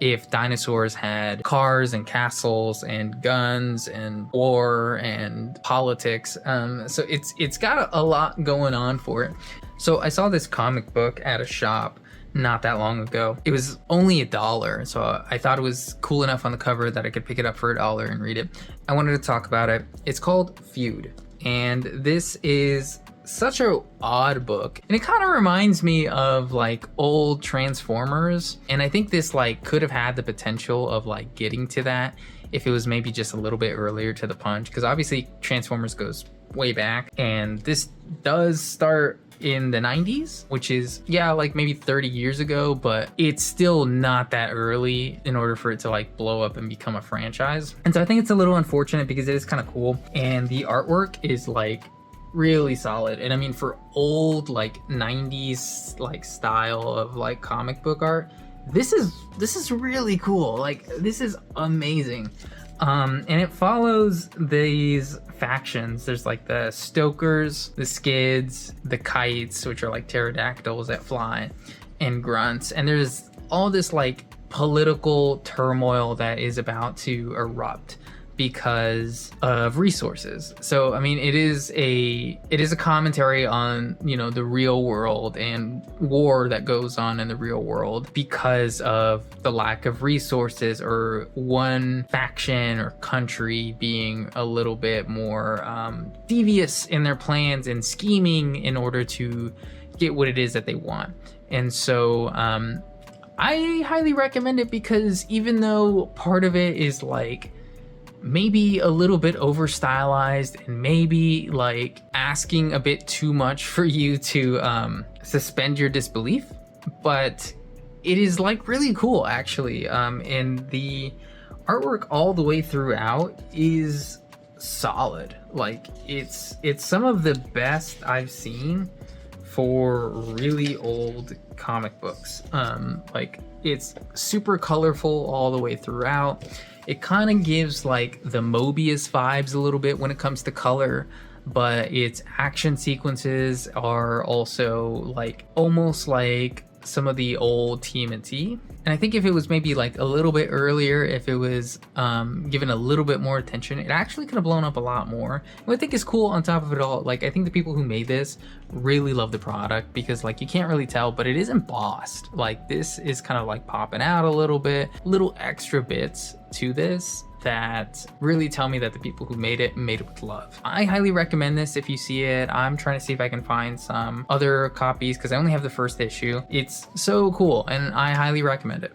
if dinosaurs had cars and castles and guns and war and politics. So it's got a lot going on for it. So I saw this comic book at a shop not that long ago. It was only $1, so I thought it was cool enough on the cover that I could pick it up for $1 and read it. I wanted to talk about it. It's called Feud, and this is such a odd book, and it kind of reminds me of like old Transformers, and I think this like could have had the potential of like getting to that if it was maybe just a little bit earlier to the punch, because obviously Transformers goes way back, and this does start in the 90s, which is, yeah, like maybe 30 years ago, but it's still not that early in order for it to like blow up and become a franchise. And so I think it's a little unfortunate because it is kind of cool, and the artwork is like really solid. And I mean, for old like 90s like style of like comic book art, this is really cool. Like, this is amazing. And it follows these factions. There's like the Stokers, the Skids, the Kites, which are like pterodactyls that fly, and Grunts. And there's all this like political turmoil that is about to erupt because of resources. So I mean, it is a commentary on, you know, the real world and war that goes on in the real world because of the lack of resources, or one faction or country being a little bit more devious in their plans and scheming in order to get what it is that they want. And so I highly recommend it, because even though part of it is like maybe a little bit over stylized and maybe like asking a bit too much for you to suspend your disbelief, but it is like really cool actually. And the artwork all the way throughout is solid. Like, it's some of the best I've seen for really old comic books. Like, it's super colorful all the way throughout. It kind of gives like the Mobius vibes a little bit when it comes to color, but its action sequences are also like almost like some of the old TMNT. And I think if it was maybe like a little bit earlier, if it was given a little bit more attention, it actually could have blown up a lot more. What I think is cool on top of it all, like, I think the people who made this really love the product, because like you can't really tell, but it is embossed. Like, this is kind of like popping out a little bit, little extra bits to this that really tell me that the people who made it with love. I highly recommend this if you see it. I'm trying to see if I can find some other copies because I only have the first issue. It's so cool and I highly recommend it.